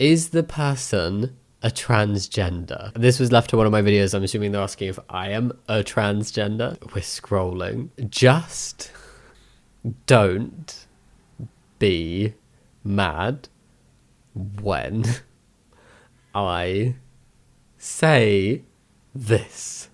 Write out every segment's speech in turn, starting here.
Is the person a transgender? This was left to one of my videos. I'm assuming they're asking if I am a transgender. We're scrolling. Just don't be mad when I say this.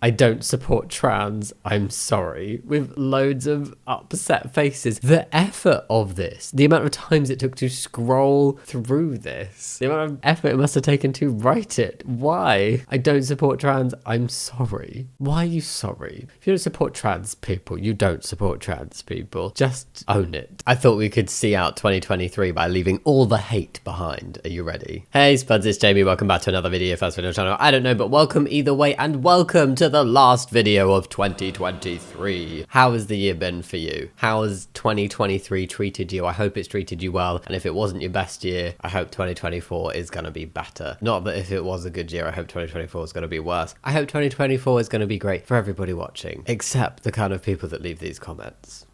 I don't support trans, I'm sorry, with loads of upset faces. The effort of this, the amount of times it took to scroll through this, the amount of effort it must have taken to write it. Why? I don't support trans, I'm sorry. Why are you sorry? If you don't support trans people, you don't support trans people. Just own it. I thought we could see out 2023 by leaving all the hate behind. Are you ready? Hey Spuds, it's Jamie. Welcome back to another video. First video on the channel. I don't know, but welcome either way, and welcome to the last video of 2023. How has the year been for you? How has 2023 treated you? I hope it's treated you well, and if it wasn't your best year, I hope 2024 is going to be better. Not that if it was a good year, I hope 2024 is going to be worse. I hope 2024 is going to be great for everybody watching, except the kind of people that leave these comments.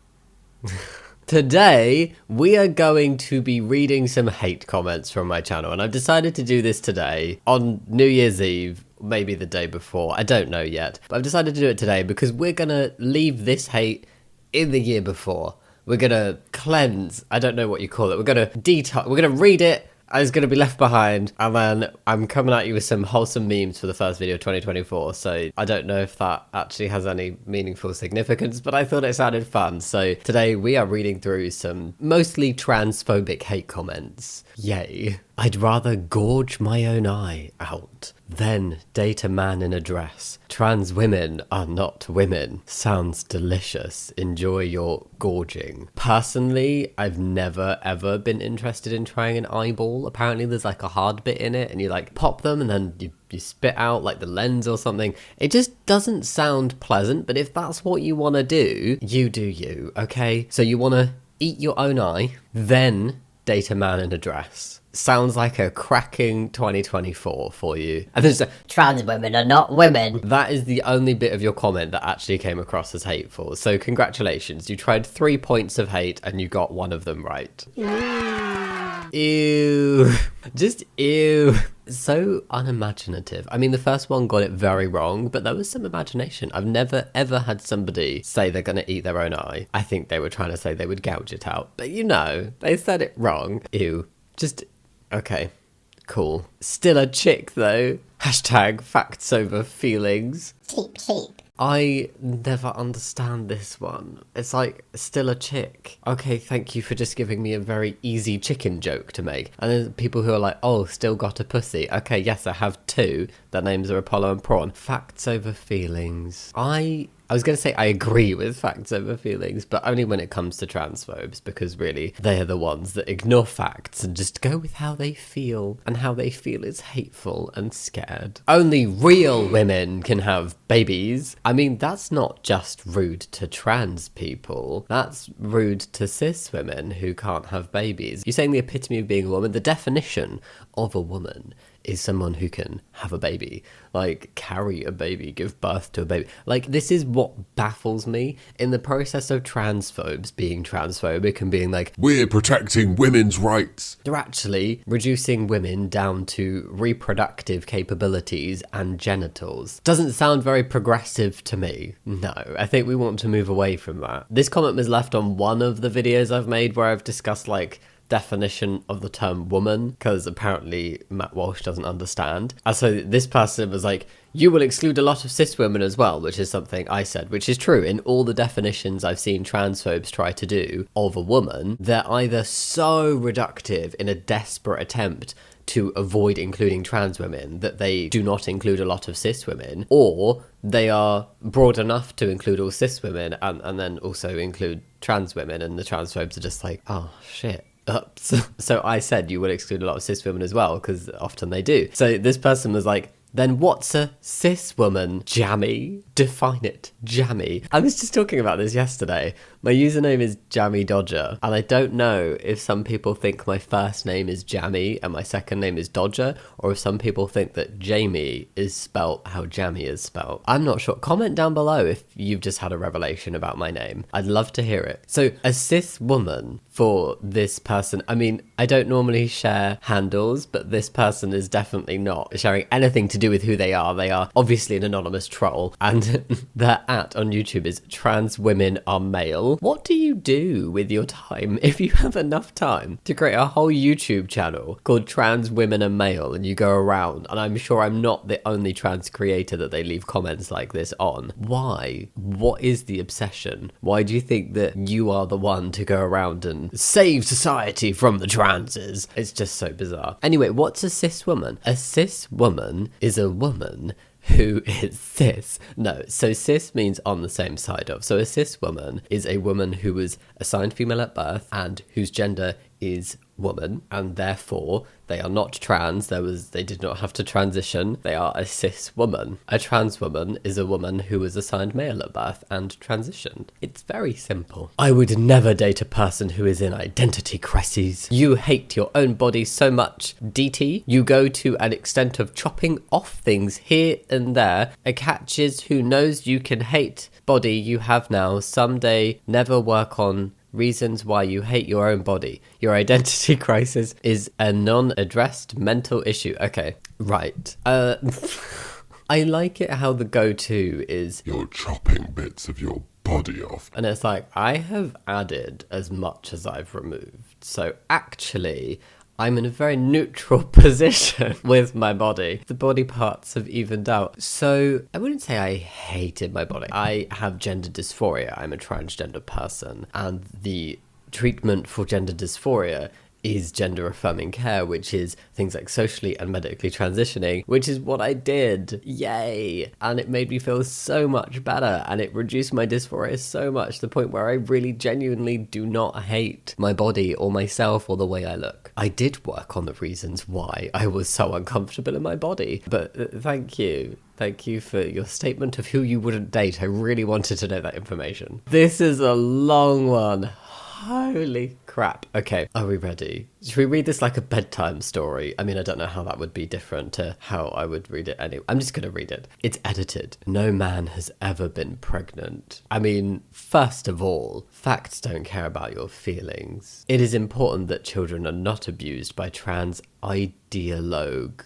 Today, we are going to be reading some hate comments from my channel, and I've decided to do this today on New Year's Eve, maybe the day before, I don't know yet, but I've decided to do it today because we're gonna leave this hate in the year before. We're gonna cleanse, I don't know what you call it, we're gonna detox, we're gonna read it, and it's gonna be left behind, and then I'm coming at you with some wholesome memes for the first video of 2024, so I don't know if that actually has any meaningful significance, but I thought it sounded fun. So today we are reading through some mostly transphobic hate comments. Yay. I'd rather gorge my own eye out than date a man in a dress. Trans women are not women. Sounds delicious. Enjoy your gorging. Personally, I've never ever been interested in trying an eyeball. Apparently there's like a hard bit in it and you like pop them and then you spit out like the lens or something. It just doesn't sound pleasant, but if that's what you want to do, you do you, okay? So you want to eat your own eye, then date a man in a dress. Sounds like a cracking 2024 for you. And there's trans women are not women. That is the only bit of your comment that actually came across as hateful. So congratulations, you tried 3 points of hate and you got one of them right. Ew. Just ew. So unimaginative. I mean, the first one got it very wrong, but there was some imagination. I've never ever had somebody say they're gonna eat their own eye. I think they were trying to say they would gouge it out, but you know, they said it wrong. Ew. Just, okay, cool. Still a chick though. Hashtag facts over feelings. Cheap. I never understand this one. It's like, still a chick. Okay, thank you for just giving me a very easy chicken joke to make. And then people who are like, oh, still got a pussy. Okay, yes, I have two. Their names are Apollo and Prawn. Facts over feelings. I was going to say I agree with facts over feelings, but only when it comes to transphobes, because really, they are the ones that ignore facts and just go with how they feel, and how they feel is hateful and scared. Only real women can have babies. I mean, that's not just rude to trans people, that's rude to cis women who can't have babies. You're saying the epitome of being a woman, the definition of a woman is someone who can have a baby, like carry a baby, give birth to a baby. Like, this is what baffles me in the process of transphobes being transphobic and being like, we're protecting women's rights. They're actually reducing women down to reproductive capabilities and genitals. Doesn't sound very progressive to me. No, I think we want to move away from that. This comment was left on one of the videos I've made where I've discussed like definition of the term woman, because apparently Matt Walsh doesn't understand. And so this person was like, you will exclude a lot of cis women as well, which is something I said, which is true. In all the definitions I've seen transphobes try to do of a woman, they're either so reductive in a desperate attempt to avoid including trans women that they do not include a lot of cis women, or they are broad enough to include all cis women and then also include trans women, and the transphobes are just like, oh shit. So I said you would exclude a lot of cis women as well, because often they do. So this person was like, then what's a cis woman, Jammy? Define it. Jammy. I was just talking about this yesterday. My username is Jammidodger, and I don't know if some people think my first name is Jammy and my second name is Dodger, or if some people think that Jamie is spelt how Jammy is spelt. I'm not sure. Comment down below if you've just had a revelation about my name. I'd love to hear it. So, a cis woman for this person. I mean, I don't normally share handles, but this person is definitely not sharing anything to do with who they are. They are obviously an anonymous troll, and their on YouTube is trans women are male. What do you do with your time if you have enough time to create a whole YouTube channel called Trans Women Are Male and you go around, and I'm sure I'm not the only trans creator that they leave comments like this on. Why? What is the obsession? Why do you think that you are the one to go around and save society from the transes? It's just so bizarre. Anyway, what's a cis woman? A cis woman is a woman who is cis. No, so cis means on the same side of. So a cis woman is a woman who was assigned female at birth and whose gender is woman, and therefore they are not trans. They did not have to transition. They are a cis woman. A trans woman is a woman who was assigned male at birth and transitioned. It's very simple. I would never date a person who is in identity crises. You hate your own body so much, DT. You go to an extent of chopping off things here and there. A catch is who knows you can hate body you have now. Someday never work on reasons why you hate your own body. Your identity crisis is a non-addressed mental issue. Okay, right. I like it how the go-to is You're chopping bits of your body off. and it's like, I have added as much as I've removed. So actually, I'm in a very neutral position with my body. The body parts have evened out. So I wouldn't say I hated my body. I have gender dysphoria. I'm a transgender person. And the treatment for gender dysphoria is gender affirming care, which is things like socially and medically transitioning, which is what I did. Yay! And it made me feel so much better, and it reduced my dysphoria so much to the point where I really genuinely do not hate my body or myself or the way I look. I did work on the reasons why I was so uncomfortable in my body, but thank you. Thank you for your statement of who you wouldn't date. I really wanted to know that information. This is a long one. Holy crap. Okay, are we ready? Should we read this like a bedtime story? I mean, I don't know how that would be different to how I would read it anyway. I'm just going to read it. It's edited. No man has ever been pregnant. I mean, first of all, facts don't care about your feelings. It is important that children are not abused by trans ideologue.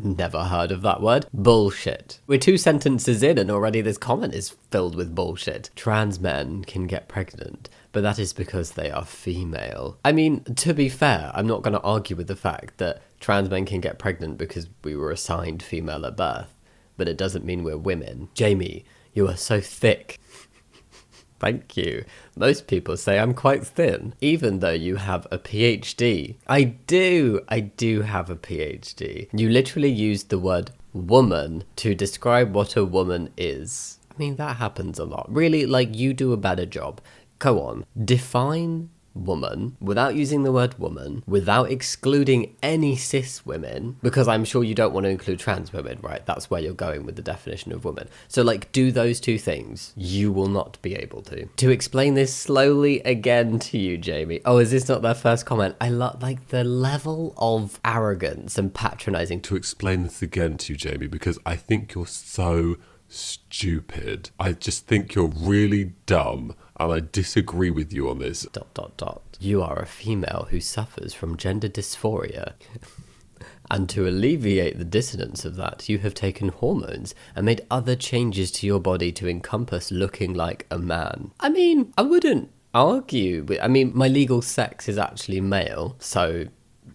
Never heard of that word. Bullshit. We're 2 sentences in and already this comment is filled with bullshit. Trans men can get pregnant, but that is because they are female. I mean, to be fair, I'm not going to argue with the fact that trans men can get pregnant because we were assigned female at birth, but it doesn't mean we're women. Jamie, you are so thick. Thank you. Most people say I'm quite thin, even though you have a PhD. I do have a PhD. You literally used the word woman to describe what a woman is. I mean, that happens a lot. Really, like, you do a better job. Go on. Define woman without using the word woman, without excluding any cis women, because I'm sure you don't want to include trans women, right? That's where you're going with the definition of woman. So like, do those 2 things. You will not be able to explain this slowly again to you, Jamie. Oh, is this not their first comment? I love like the level of arrogance and patronizing. To explain this again to you, Jamie, because I think you're so stupid. I just think you're really dumb, and I disagree with you on this. ... You are a female who suffers from gender dysphoria. And to alleviate the dissonance of that, you have taken hormones and made other changes to your body to encompass looking like a man. I mean, I wouldn't argue with, I mean, my legal sex is actually male, so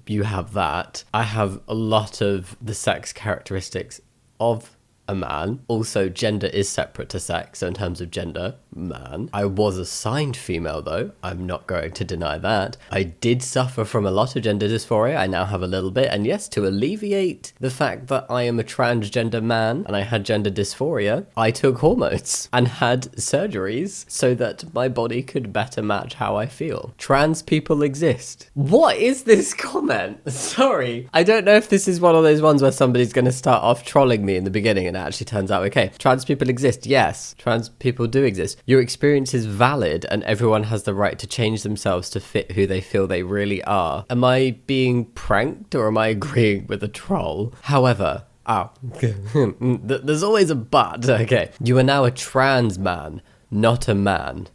you have that. I have a lot of the sex characteristics of a man. Also, gender is separate to sex, so in terms of gender, man. I was assigned female though. I'm not going to deny that. I did suffer from a lot of gender dysphoria. I now have a little bit. And yes, to alleviate the fact that I am a transgender man and I had gender dysphoria, I took hormones and had surgeries so that my body could better match how I feel. Trans people exist. What is this comment? Sorry. I don't know if this is one of those ones where somebody's going to start off trolling me in the beginning and it actually turns out okay. Trans people exist. Yes, trans people do exist. Your experience is valid and everyone has the right to change themselves to fit who they feel they really are. Am I being pranked or am I agreeing with a troll? However, there's always a but. Okay. You are now a trans man, not a man.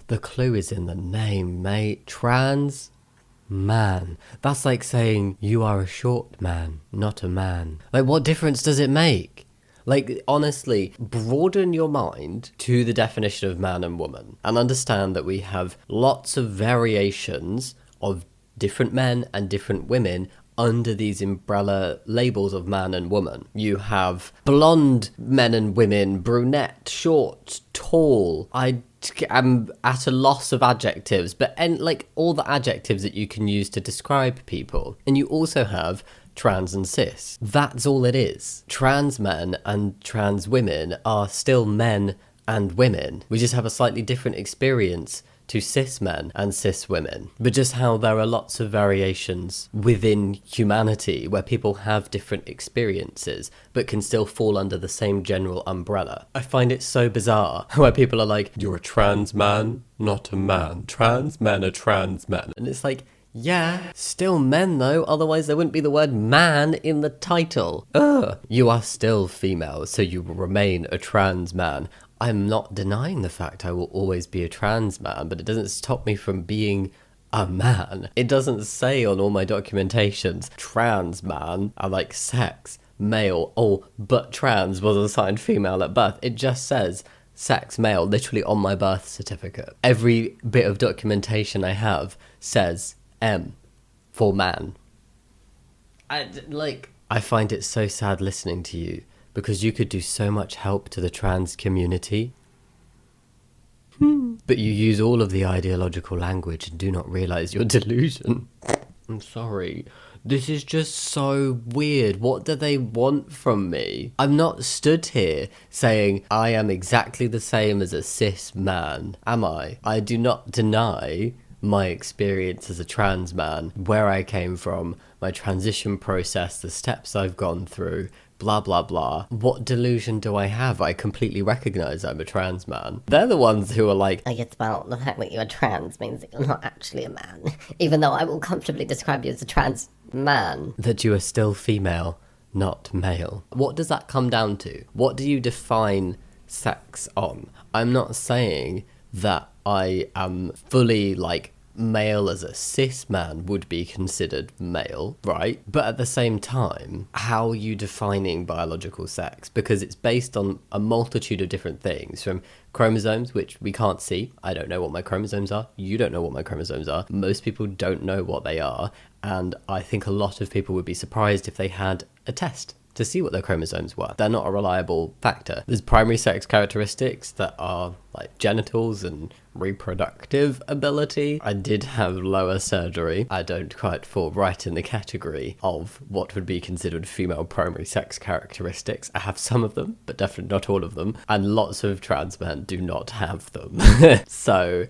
The clue is in the name, mate. Trans man. That's like saying you are a short man, not a man. Like, what difference does it make? Like, honestly, broaden your mind to the definition of man and woman and understand that we have lots of variations of different men and different women under these umbrella labels of man and woman. You have blonde men and women, brunette, short, tall. I am at a loss of adjectives, but like all the adjectives that you can use to describe people. And you also have trans and cis. That's all it is. Trans men and trans women are still men and women. We just have a slightly different experience to cis men and cis women, but just how there are lots of variations within humanity where people have different experiences but can still fall under the same general umbrella. I find it so bizarre where people are like, You're a trans man, not a man. Trans men are trans men. and it's like, yeah, still men though, otherwise there wouldn't be the word man in the title. Ugh. You are still female, so you will remain a trans man. I'm not denying the fact I will always be a trans man, but it doesn't stop me from being a man. It doesn't say on all my documentations, trans man, I like sex, male, but trans was assigned female at birth. It just says sex, male, literally on my birth certificate. Every bit of documentation I have says M for man. I find it so sad listening to you, because you could do so much help to the trans community. But you use all of the ideological language and do not realise your delusion. I'm sorry. This is just so weird. What do they want from me? I'm not stood here saying I am exactly the same as a cis man, am I? I do not deny my experience as a trans man, where I came from, my transition process, the steps I've gone through, blah blah blah. What delusion do I have? I completely recognise I'm a trans man. They're the ones who are like, It's about the fact that you're trans means that you're not actually a man. Even though I will comfortably describe you as a trans man. that you are still female, not male. What does that come down to? What do you define sex on? I'm not saying that I am fully like male as a cis man would be considered male, right? But at the same time, how are you defining biological sex? Because it's based on a multitude of different things, from chromosomes, which we can't see. I don't know what my chromosomes are. You don't know what my chromosomes are. Most people don't know what they are. And I think a lot of people would be surprised if they had a test to see what their chromosomes were. They're not a reliable factor. There's primary sex characteristics that are like genitals and reproductive ability. I did have lower surgery. I don't quite fall right in the category of what would be considered female primary sex characteristics. I have some of them, but definitely not all of them. And lots of trans men do not have them. So,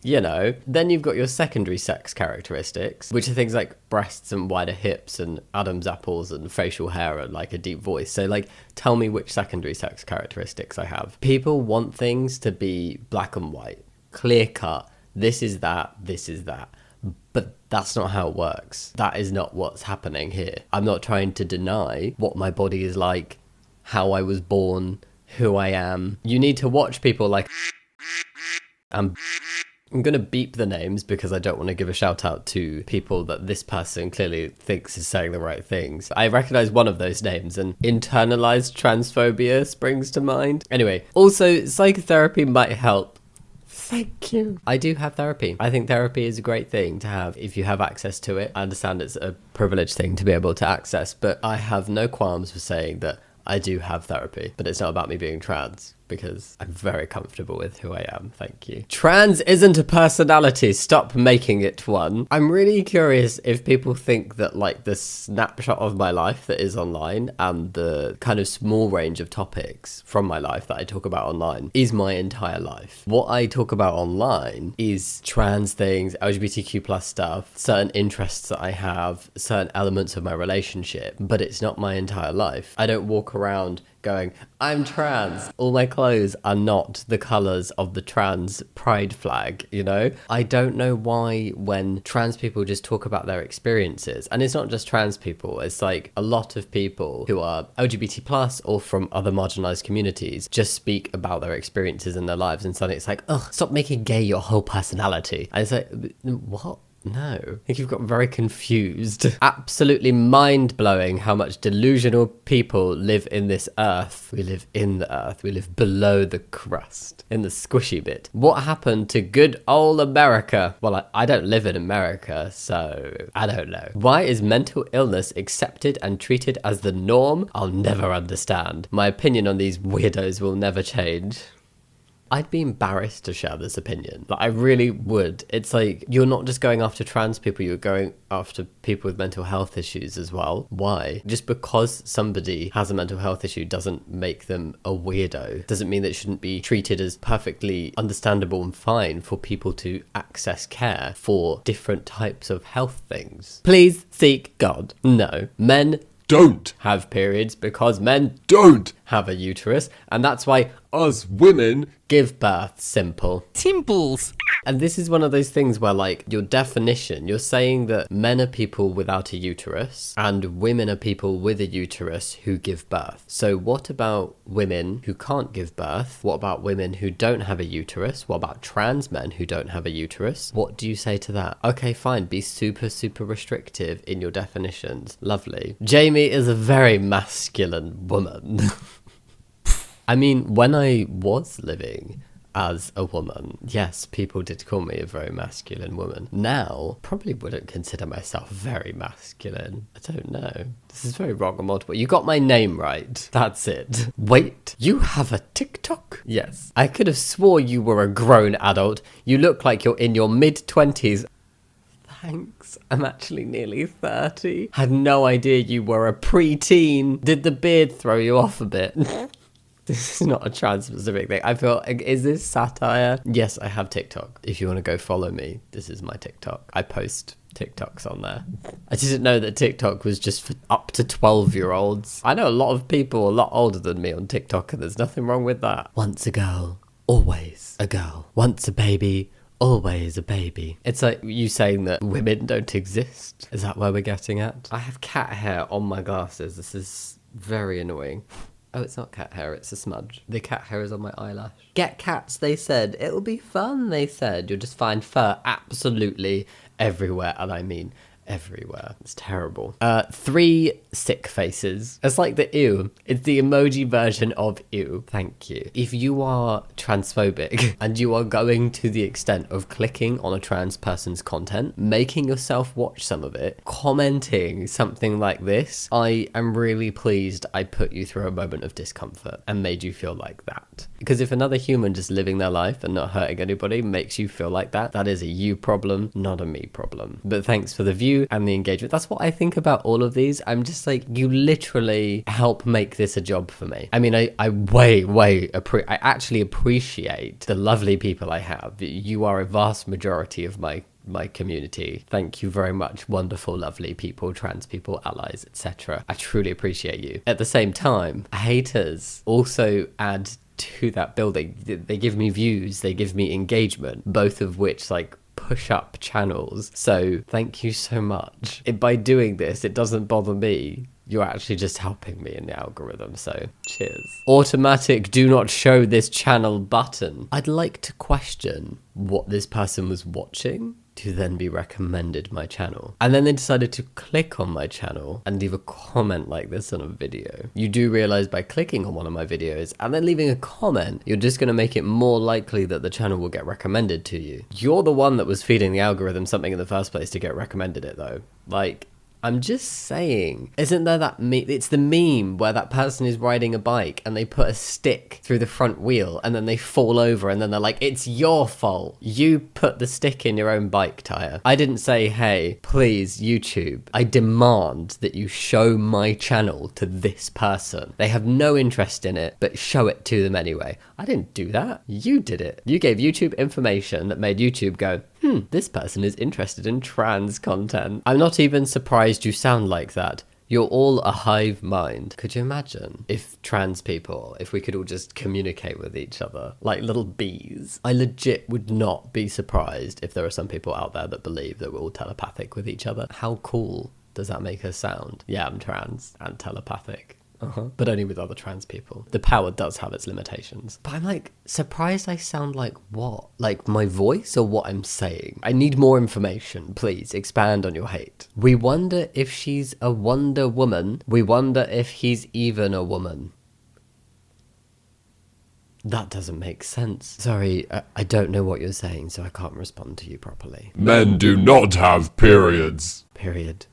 you know, then you've got your secondary sex characteristics, which are things like breasts and wider hips and Adam's apples and facial hair and like a deep voice. So like, tell me which secondary sex characteristics I have. People want things to be black and white, clear cut. This is that, this is that. But that's not how it works. That is not what's happening here. I'm not trying to deny what my body is like, how I was born, who I am. You need to watch people like I'm going to beep the names because I don't want to give a shout out to people that this person clearly thinks is saying the right things. I recognize one of those names and internalized transphobia springs to mind. Anyway, also psychotherapy might help. Thank you. I do have therapy. I think therapy is a great thing to have if you have access to it. I understand it's a privileged thing to be able to access, but I have no qualms for saying that I do have therapy, but it's not about me being trans. because I'm very comfortable with who I am. Thank you. Trans isn't a personality. Stop making it one. I'm really curious if people think that like the snapshot of my life that is online and the kind of small range of topics from my life that I talk about online is my entire life. What I talk about online is trans things, LGBTQ plus stuff, certain interests that I have, certain elements of my relationship, but it's not my entire life. I don't walk around going, I'm trans. All my clothes are not the colours of the trans pride flag, you know? I don't know why when trans people just talk about their experiences, and it's not just trans people, it's like a lot of people who are LGBT plus or from other marginalised communities just speak about their experiences in their lives, and suddenly it's like, oh, stop making gay your whole personality. And it's like, what? No. I think you've got very confused. Absolutely mind-blowing how much delusional people live in this earth. We live in the earth. We live below the crust, in the squishy bit. What happened to good old America? Well, I don't live in America, so I don't know. Why is mental illness accepted and treated as the norm? I'll never understand. My opinion on these weirdos will never change. I'd be embarrassed to share this opinion. Like, I really would. It's like, you're not just going after trans people, you're going after people with mental health issues as well. Why? Just because somebody has a mental health issue doesn't make them a weirdo. Doesn't mean that it shouldn't be treated as perfectly understandable and fine for people to access care for different types of health things. Please seek God. No. Men don't have periods because men don't have a uterus, and that's why us women give birth. Simple. Simples. And this is one of those things where, like, your definition, you're saying that men are people without a uterus and women are people with a uterus who give birth. So what about women who can't give birth? What about women who don't have a uterus? What about trans men who don't have a uterus? What do you say to that? Okay, fine. Be super, super restrictive in your definitions. Lovely. Jamie is a very masculine woman. I mean, when I was living as a woman, yes, people did call me a very masculine woman. Now, probably wouldn't consider myself very masculine. I don't know. This is very wrong and multiple. You got my name right. That's it. Wait, you have a TikTok? Yes. I could have swore you were a grown adult. You look like you're in your mid-20s. Thanks. I'm actually nearly 30. Had no idea you were a preteen. Did the beard throw you off a bit? This is not a trans-specific thing. I feel, is this satire? Yes, I have TikTok. If you want to go follow me, this is my TikTok. I post TikToks on there. I didn't know that TikTok was just for up to 12-year-olds. I know a lot of people a lot older than me on TikTok, and there's nothing wrong with that. Once a girl, always a girl. Once a baby, always a baby. It's like you saying that women don't exist. Is that where we're getting at? I have cat hair on my glasses. This is very annoying. Oh, it's not cat hair, it's a smudge. The cat hair is on my eyelash. Get cats, they said. It'll be fun, they said. You'll just find fur absolutely everywhere. And I mean everywhere. It's terrible. 3 sick faces. It's like the ew. It's the emoji version of ew. Thank you. If you are transphobic and you are going to the extent of clicking on a trans person's content, making yourself watch some of it, commenting something like this, I am really pleased I put you through a moment of discomfort and made you feel like that. Because if another human just living their life and not hurting anybody makes you feel like that, that is a you problem, not a me problem. But thanks for the view and the engagement. That's what I think about all of these. I'm just like, you literally help make this a job for me. I mean, I actually appreciate the lovely people I have. You are a vast majority of my community. Thank you very much, wonderful, lovely people, trans people, allies, etc. I truly appreciate you. At the same time, haters also add to that building. They give me views, they give me engagement, both of which like push up channels. So thank you so much. By doing this, it doesn't bother me. You're actually just helping me in the algorithm, so cheers. Automatic do not show this channel button. I'd like to question what this person was watching to then be recommended my channel. And then they decided to click on my channel and leave a comment like this on a video. You do realize by clicking on one of my videos and then leaving a comment, you're just gonna make it more likely that the channel will get recommended to you. You're the one that was feeding the algorithm something in the first place to get recommended it though. Like, I'm just saying, isn't there that it's the meme where that person is riding a bike and they put a stick through the front wheel and then they fall over and then they're like, it's your fault. You put the stick in your own bike tire. I didn't say, hey, please, YouTube, I demand that you show my channel to this person. They have no interest in it, but show it to them anyway. I didn't do that. You did it. You gave YouTube information that made YouTube go, this person is interested in trans content. I'm not even surprised you sound like that. You're all a hive mind. Could you imagine if trans people, if we could all just communicate with each other like little bees? I legit would not be surprised if there are some people out there that believe that we're all telepathic with each other. How cool does that make us sound? Yeah, I'm trans and telepathic. But only with other trans people. The power does have its limitations. But I'm like, surprised I sound like what? Like my voice or what I'm saying? I need more information. Please expand on your hate. We wonder if she's a Wonder Woman. We wonder if he's even a woman. That doesn't make sense. Sorry, I don't know what you're saying, so I can't respond to you properly. Men do not have periods. Period.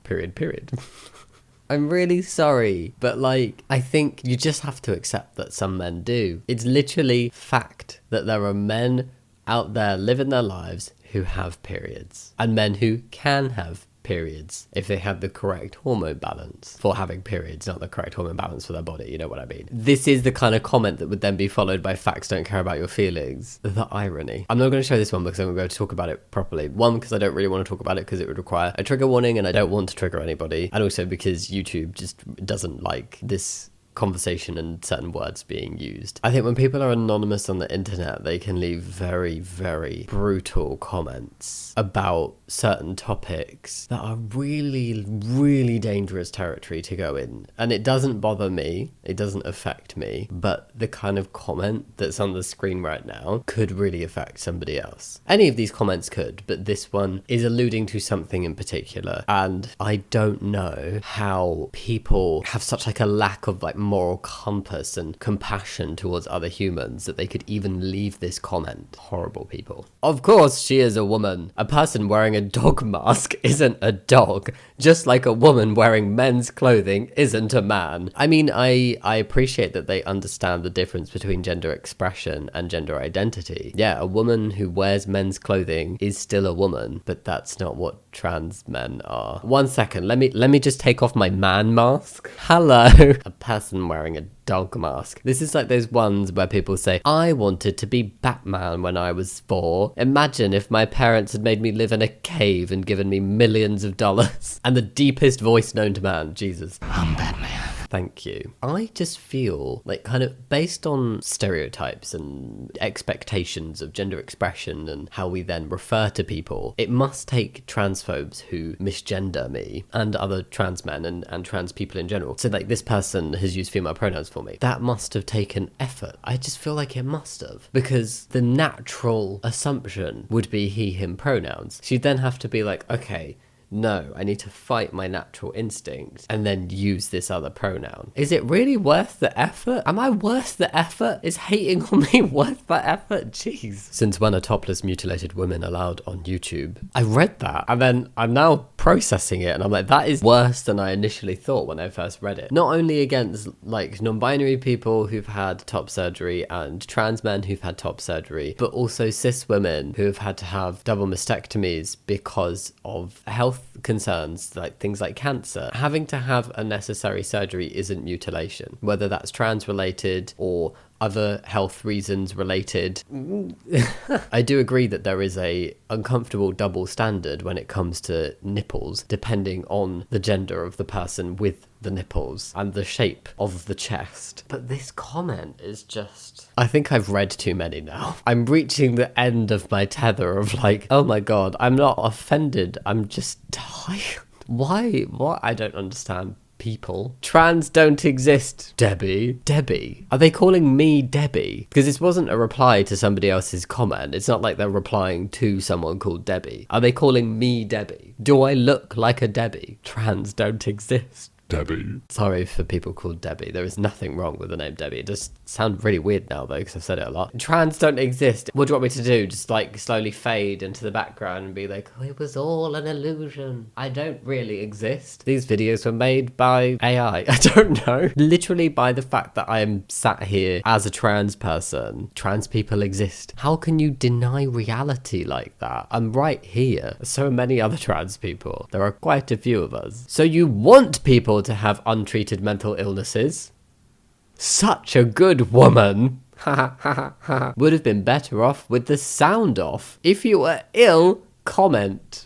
I'm really sorry, but like, I think you just have to accept that some men do. It's literally fact that there are men out there living their lives who have periods, and men who can have periods if they have the correct hormone balance for having periods, not the correct hormone balance for their body, you know what I mean? This is the kind of comment that would then be followed by facts don't care about your feelings. The irony. I'm not going to show this one because I'm going to be able to talk about it properly. One, because I don't really want to talk about it because it would require a trigger warning and I don't want to trigger anybody, and also because YouTube just doesn't like this conversation and certain words being used. I think when people are anonymous on the internet, they can leave very, very brutal comments about certain topics that are really, really dangerous territory to go in. And it doesn't bother me, it doesn't affect me, but the kind of comment that's on the screen right now could really affect somebody else. Any of these comments could, but this one is alluding to something in particular, and I don't know how people have such like a lack of like moral compass and compassion towards other humans that they could even leave this comment. Horrible people. Of course she is a woman. A person wearing a dog mask isn't a dog, just like a woman wearing men's clothing isn't a man. I mean, I appreciate that they understand the difference between gender expression and gender identity. Yeah, a woman who wears men's clothing is still a woman, but that's not what trans men are. 1 second, let me just take off my man mask. Hello. A person wearing a dog mask. This is like those ones where people say, I wanted to be Batman when I was 4. Imagine if my parents had made me live in a cave and given me millions of dollars. And the deepest voice known to man, Jesus. I'm Batman. Thank you. I just feel like, kind of based on stereotypes and expectations of gender expression and how we then refer to people, it must take transphobes who misgender me and other trans men and trans people in general. So like, this person has used female pronouns for me. That must have taken effort. I just feel like it must have, because the natural assumption would be he, him pronouns. She'd then have to be like, okay, no, I need to fight my natural instinct and then use this other pronoun. Is it really worth the effort? Am I worth the effort? Is hating on me worth that effort? Jeez. Since when are topless mutilated women allowed on YouTube? I read that and then I'm now processing it and I'm like, that is worse than I initially thought when I first read it. Not only against like non-binary people who've had top surgery and trans men who've had top surgery, but also cis women who have had to have double mastectomies because of health concerns, like things like cancer. Having to have a necessary surgery isn't mutilation, whether that's trans related or other health reasons related. I do agree that there is a uncomfortable double standard when it comes to nipples, depending on the gender of the person with the nipples and the shape of the chest. But this comment is just... I think I've read too many now. I'm reaching the end of my tether of like, oh my god, I'm not offended, I'm just tired. Why? What? I don't understand. People. Trans don't exist, Debbie. Debbie. Are they calling me Debbie? Because this wasn't a reply to somebody else's comment. It's not like they're replying to someone called Debbie. Are they calling me Debbie? Do I look like a Debbie? Trans don't exist. Debbie. Sorry for people called Debbie. There is nothing wrong with the name Debbie. It does sound really weird now, though, because I've said it a lot. Trans don't exist. What do you want me to do? Just, like, slowly fade into the background and be like, oh, it was all an illusion. I don't really exist. These videos were made by AI. I don't know. Literally by the fact that I am sat here as a trans person. Trans people exist. How can you deny reality like that? I'm right here. So many other trans people. There are quite a few of us. So you want people to have untreated mental illnesses? Such a good woman. Would have been better off with the sound off. If you were ill, comment.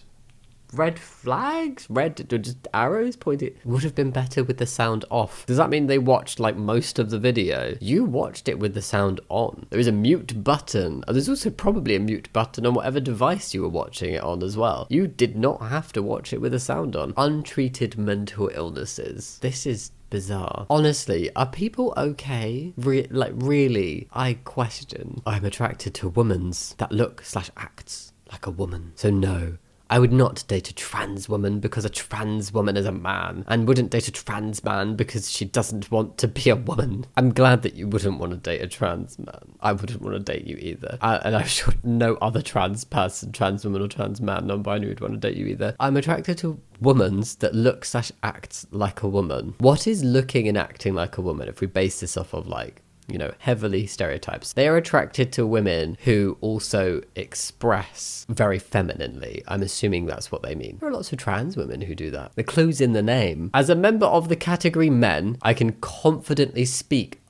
Red flags? Red, just arrows pointing. Would have been better with the sound off. Does that mean they watched like most of the video? You watched it with the sound on. There is a mute button. There's also probably a mute button on whatever device you were watching it on as well. You did not have to watch it with the sound on. Untreated mental illnesses. This is bizarre. Honestly, are people okay? Really, I question. I'm attracted to womans that look/acts like a woman. So no. I would not date a trans woman because a trans woman is a man, and wouldn't date a trans man because she doesn't want to be a woman. I'm glad that you wouldn't want to date a trans man. I wouldn't want to date you either. And I'm sure no other trans person, trans woman or trans man, non-binary would want to date you either. I'm attracted to womans that look/acts like a woman. What is looking and acting like a woman if we base this off of like, you know, heavily stereotypes? They are attracted to women who also express very femininely. I'm assuming that's what they mean. There are lots of trans women who do that. The clue's in the name. As a member of the category men, I can confidently speak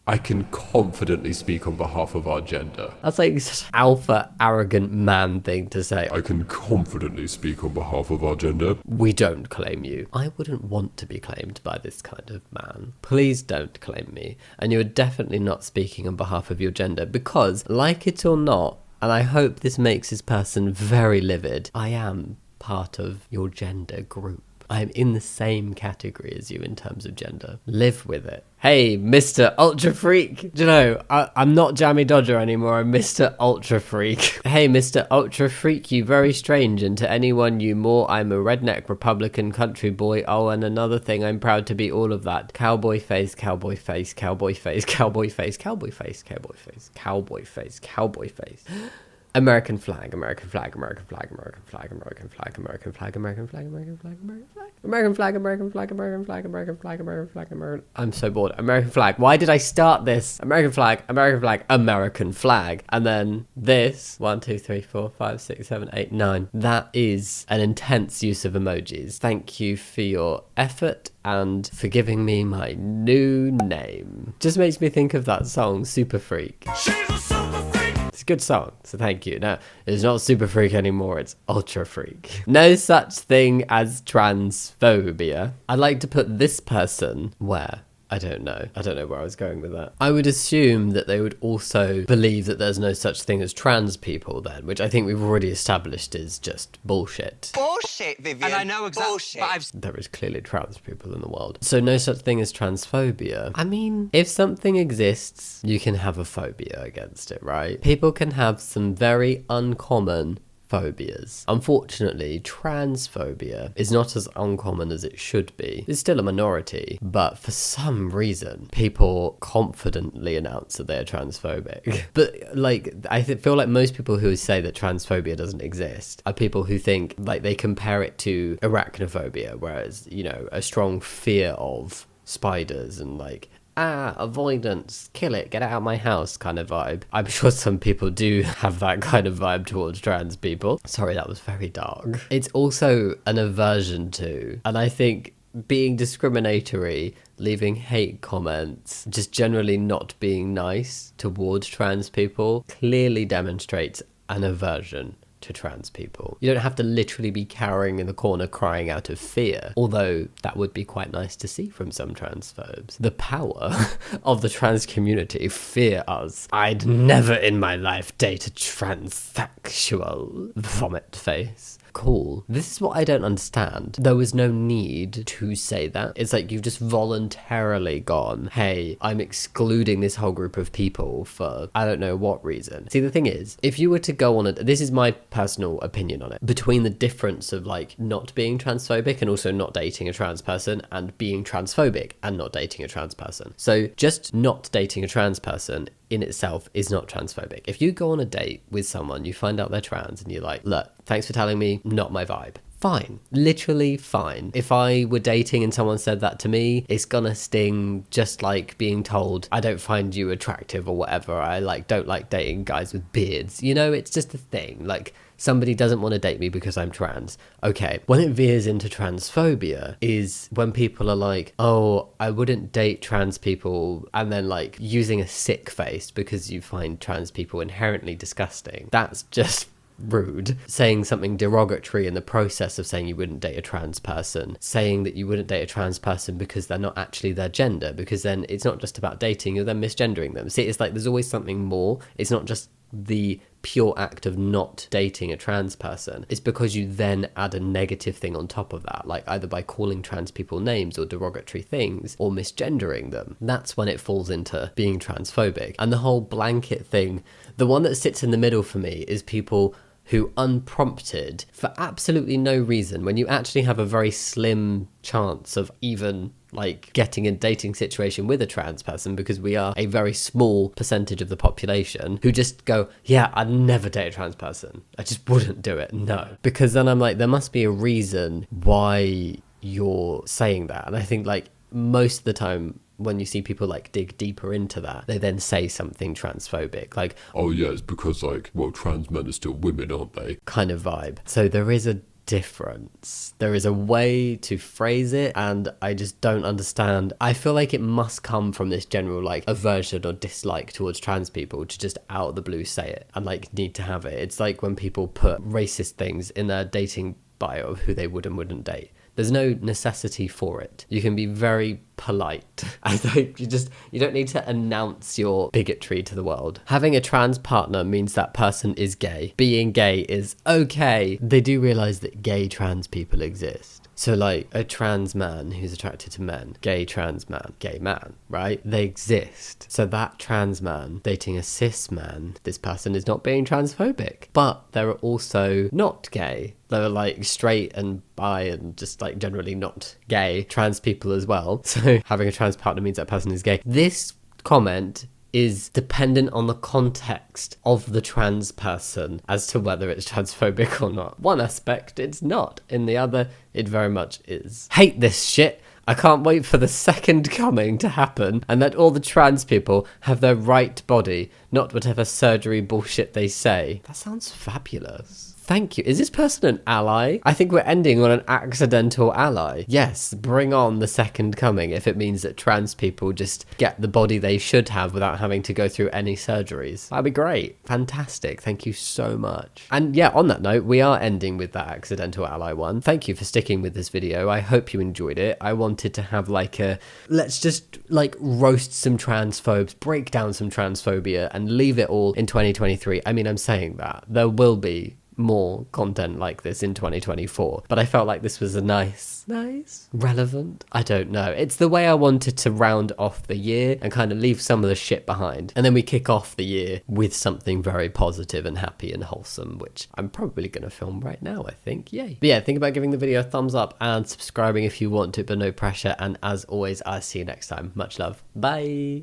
on behalf of our gender. That's like such an alpha, arrogant man thing to say. I can confidently speak on behalf of our gender. We don't claim you. I wouldn't want to be claimed by this kind of man. Please don't claim me. And you're definitely not speaking on behalf of your gender because, like it or not, and I hope this makes this person very livid, I am part of your gender group. I'm in the same category as you in terms of gender. Live with it. Hey, Mr. Ultra Freak. Do you know, I'm not Jammidodger anymore. I'm Mr. Ultra Freak. Hey, Mr. Ultra Freak, you very strange. And to anyone you more, I'm a redneck Republican country boy. Oh, and another thing, I'm proud to be all of that. Cowboy face, cowboy face, cowboy face, cowboy face, cowboy face, cowboy face, cowboy face, cowboy face. American flag, American flag, American flag, American flag, American flag, American flag, American flag, American flag, American flag, American flag, American flag, American flag, American flag, American flag, American. I'm so bored. American flag. Why did I start this? American flag, American flag, American flag. And then this 1, 2, 3, 4, 5, 6, 7, 8, 9. That is an intense use of emojis. Thank you for your effort and for giving me my new name. Just makes me think of that song, Super Freak. She's a super freak. It's a good song, so thank you. No, it's not Super Freak anymore, it's Ultra Freak. No such thing as transphobia. I'd like to put this person where? I don't know where I was going with that. I would assume that they would also believe that there's no such thing as trans people then, which I think we've already established is just bullshit. Bullshit, Vivian. And I know exactly. There is clearly trans people in the world. So no such thing as transphobia. I mean, if something exists, you can have a phobia against it, right? People can have some very uncommon phobias. Unfortunately, transphobia is not as uncommon as it should be. It's still a minority, but for some reason, people confidently announce that they're transphobic. But like, I feel like most people who say that transphobia doesn't exist are people who think like they compare it to arachnophobia, whereas, you know, a strong fear of spiders and like avoidance, kill it, get it out of my house kind of vibe. I'm sure some people do have that kind of vibe towards trans people. Sorry, that was very dark. It's also an aversion to, and I think being discriminatory, leaving hate comments, just generally not being nice towards trans people clearly demonstrates an aversion to trans people. You don't have to literally be cowering in the corner crying out of fear, although that would be quite nice to see from some transphobes. The power of the trans community fear us. I'd never in my life date a transsexual. Vomit face. Cool. This is what I don't understand. There was no need to say that. It's like you've just voluntarily gone, hey, I'm excluding this whole group of people for I don't know what reason. See, the thing is, if you were to go on this is my personal opinion on it, between the difference of like not being transphobic and also not dating a trans person and being transphobic and not dating a trans person. So just not dating a trans person in itself is not transphobic. If you go on a date with someone, you find out they're trans and you're like, look, thanks for telling me, not my vibe. Fine, literally fine. If I were dating and someone said that to me, it's gonna sting just like being told I don't find you attractive or whatever. I like don't like dating guys with beards. You know, it's just a thing. Like somebody doesn't want to date me because I'm trans. Okay, when it veers into transphobia is when people are like, oh, I wouldn't date trans people, and then like using a sick face because you find trans people inherently disgusting. That's just rude. Saying something derogatory in the process of saying you wouldn't date a trans person, saying that you wouldn't date a trans person because they're not actually their gender, because then it's not just about dating, you're then misgendering them. See, it's like there's always something more. It's not just the pure act of not dating a trans person. It's because you then add a negative thing on top of that, like either by calling trans people names or derogatory things or misgendering them. That's when it falls into being transphobic. And the whole blanket thing, the one that sits in the middle for me is people who unprompted, for absolutely no reason, when you actually have a very slim chance of even like getting a dating situation with a trans person, because we are a very small percentage of the population, who just go, yeah, I'd never date a trans person. I just wouldn't do it. No. Because then I'm like, there must be a reason why you're saying that. And I think like most of the time when you see people like dig deeper into that, they then say something transphobic, like, oh yeah, it's because like, well, trans men are still women, aren't they? Kind of vibe. So there is a difference. There is a way to phrase it, and I just don't understand. I feel like it must come from this general like aversion or dislike towards trans people to just out of the blue say it and like need to have it. It's like when people put racist things in their dating bio of who they would and wouldn't date. There's no necessity for it. You can be very polite. I think you don't need to announce your bigotry to the world. Having a trans partner means that person is gay. Being gay is okay. They do realize that gay trans people exist. So like a trans man who's attracted to men, gay trans man, gay man, right? They exist. So that trans man dating a cis man, this person is not being transphobic. But they're also not gay. They're like straight and bi and just like generally not gay trans people as well. So having a trans partner means that person is gay. This comment is dependent on the context of the trans person as to whether it's transphobic or not. One aspect it's not, in the other it very much is. Hate this shit. I can't wait for the second coming to happen and that all the trans people have their right body, not whatever surgery bullshit they say. That sounds fabulous. Thank you. Is this person an ally? I think we're ending on an accidental ally. Yes, bring on the second coming if it means that trans people just get the body they should have without having to go through any surgeries. That'd be great. Fantastic. Thank you so much. And yeah, on that note, we are ending with that accidental ally one. Thank you for sticking with this video. I hope you enjoyed it. I wanted to have like a, let's just like roast some transphobes, break down some transphobia and leave it all in 2023. I mean, I'm saying that. There will be more content like this in 2024, but I felt like this was a nice relevant, I don't know, it's the way I wanted to round off the year and kind of leave some of the shit behind, and then we kick off the year with something very positive and happy and wholesome, which I'm probably going to film right now, I think. Yay. But yeah, think about giving the video a thumbs up and subscribing if you want to, but no pressure. And as always, I'll see you next time. Much love. Bye.